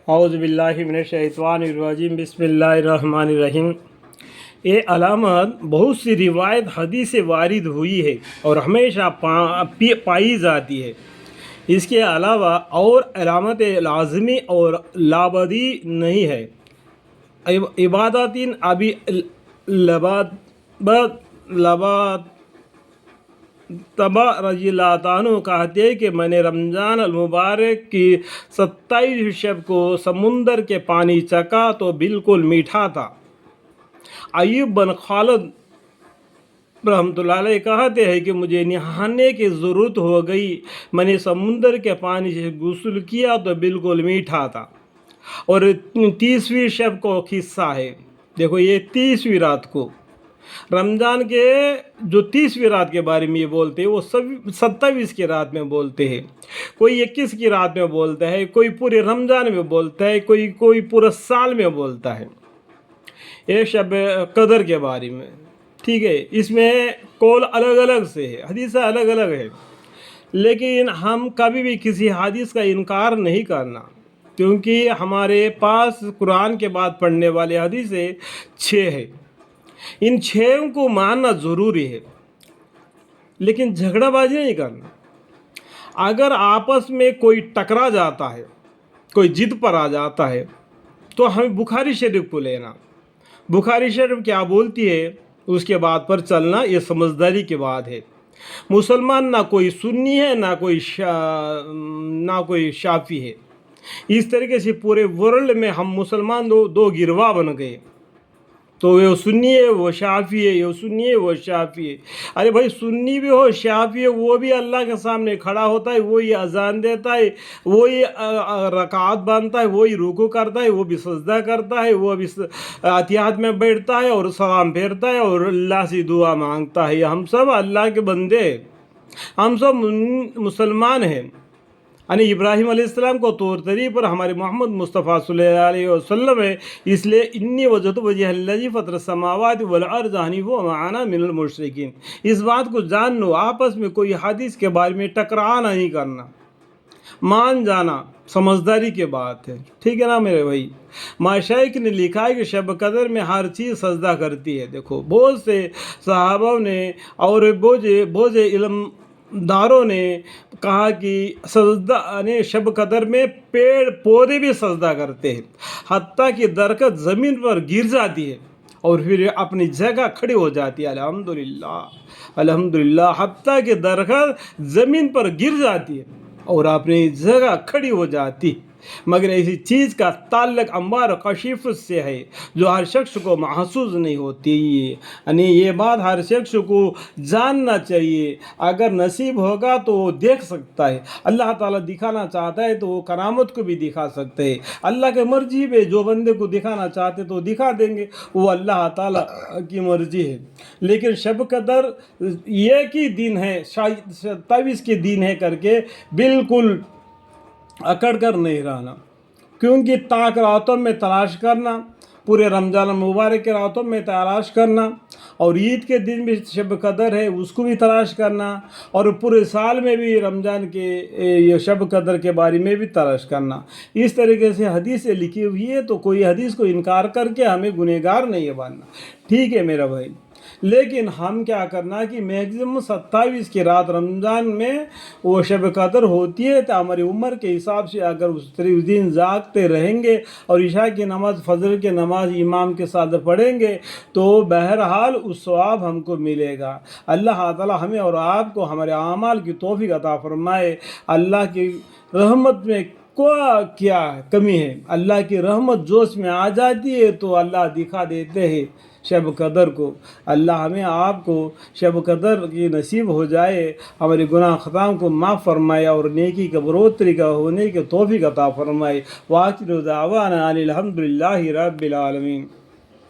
औज़ु बिल्लाहि मिनश्शैतानिर्रजीम बिस्मिल्लाहिर्रहमानिर्रहीम। ये अलामत बहुत सी रिवायत हदीस से वारिद हुई है और हमेशा पाई जाती है। इसके अलावा और अलामत लाज़मी और लाबदी नहीं है। इबादतिन अभी लबात तबा रज़ियल्लाहु तानु कहते हैं कि मैंने रमज़ान अल मुबारक की 27 शब को समुंदर के पानी चखा तो बिल्कुल मीठा था। अय्यूब बन खालिद रहमतुल्लाह अलैह कहते हैं कि मुझे नहाने की ज़रूरत हो गई, मैंने समुंदर के पानी से गुस्ल किया तो बिल्कुल मीठा था। और 30वीं शब को किस्सा है। देखो ये 30वीं रात को रमज़ान के जो 30वीं रात के बारे में ये बोलते हैं वो सब 27 की रात में बोलते हैं, कोई 21 की रात में बोलता है, कोई पूरे रमज़ान में बोलता है, कोई पूरा साल में बोलता है ये शब कदर के बारे में। ठीक है, इसमें कौल अलग अलग से है, हदीस अलग अलग है, लेकिन हम कभी भी किसी हदीस का इनकार नहीं करना, क्योंकि हमारे पास कुरान के बाद पढ़ने वाले हदीसें 6 है। इन 6 को मानना ज़रूरी है, लेकिन झगड़ाबाजी नहीं करना। अगर आपस में कोई टकरा जाता है, कोई जिद पर आ जाता है, तो हमें बुखारी शरीफ को लेना। बुखारी शरीफ क्या बोलती है उसके बात पर चलना, ये समझदारी की बात है। मुसलमान ना कोई सुन्नी है ना कोई शाफी है। इस तरीके से पूरे वर्ल्ड में हम मुसलमान दो गिरवा बन गए, तो वो सुन्नी है वो शाफी है, वो सुन्नी है वो शाफी है। अरे भाई, सुन्नी भी हो शाफी है, वो भी अल्लाह के सामने खड़ा होता है, वही अजान देता है, वही रकात बांधता है, वही रुकू करता है, वो भी सजदा करता है, वो भी अतियात में बैठता है और सलाम फेरता है और अल्लाह से दुआ मांगता है। हम सब अल्लाह के बंदे, हम सब मुसलमान हैं। यानी इब्राहिम अलैहिस्सलाम को तौर तरीक़े पर हमारे मोहम्मद मुस्तफ़ा सल्लल्लाहु अलैहि वसल्लम है। इसलिए इन्नी वजहतु वजहल्लज़ी फ़तरस समावाति वल अर्ज़ हनीफ़ा व मा अना मिनल मुशरिकीन। इस बात को जान लो, आपस में कोई हदीस के बारे में टकराव नहीं करना, मान जाना समझदारी की बात है। ठीक है ना मेरे भाई। माशाइख ने लिखा है कि शब कदर में हर चीज़ सजदा करती है। देखो बहुत से सहाबा ने और बोझे इल्म दारों ने कहा कि सजदा ने शब कदर में पेड़ पौधे भी सजदा करते हैं, हत्ता कि दरख्त ज़मीन पर गिर जाती है और फिर अपनी जगह खड़ी हो जाती है। अल्हम्दुलिल्लाह अल्हम्दुलिल्लाह, हत्ता कि दरख्त ज़मीन पर गिर जाती है और अपनी जगह खड़ी हो जाती, मगर ऐसी चीज़ का ताल्लुक़ अम्बार कशीफ से है जो हर शख्स को महसूस नहीं होती। यानी ये बात हर शख्स को जानना चाहिए। अगर नसीब होगा तो वो देख सकता है, अल्लाह ताला दिखाना चाहता है तो वो करामत को भी दिखा सकते हैं। अल्लाह की मर्जी पे जो बंदे को दिखाना चाहते तो दिखा देंगे, वो अल्लाह ताला की मर्जी है। लेकिन शब कदर एक ही दिन है, 27 के दिन है करके बिल्कुल अकड़ कर नहीं रहना, क्योंकि ताक रातों में तलाश करना, पूरे रमज़ान मुबारक के रातों में तलाश करना, और ईद के दिन भी शब कदर है उसको भी तलाश करना, और पूरे साल में भी रमज़ान के ये शब कदर के बारे में भी तलाश करना। इस तरीके से हदीसें लिखी हुई है, तो कोई हदीस को इनकार करके हमें गुनहगार नहीं बनना। ठीक है मेरा भाई। लेकिन हम क्या करना कि मैक्सिमम 27 की रात रमज़ान में वो शब कदर होती है, तो हमारी उम्र के हिसाब से अगर उस दिन जागते रहेंगे और इशा की नमाज़ फजर की नमाज़ इमाम के साथ पढ़ेंगे तो बहरहाल उस सवाब हमको मिलेगा। अल्लाह ताला हमें और आपको हमारे आमाल की तौफीक अता फरमाए। अल्लाह की रहमत में क्या कमी है, अल्लाह की रहमत जोश में आ जाती है तो अल्लाह दिखा देते हैं शब कदर को। अल्लाह हमें आपको शब कदर की नसीब हो जाए, हमारे गुनाह ख़ताम को माफ़ फरमाए और नेकी का बढ़ोतरी का होने की तौफीक अता फरमाए। वाखिर दावाना अनिल हम्दुलिल्लाहि रब्बिल आलमीन।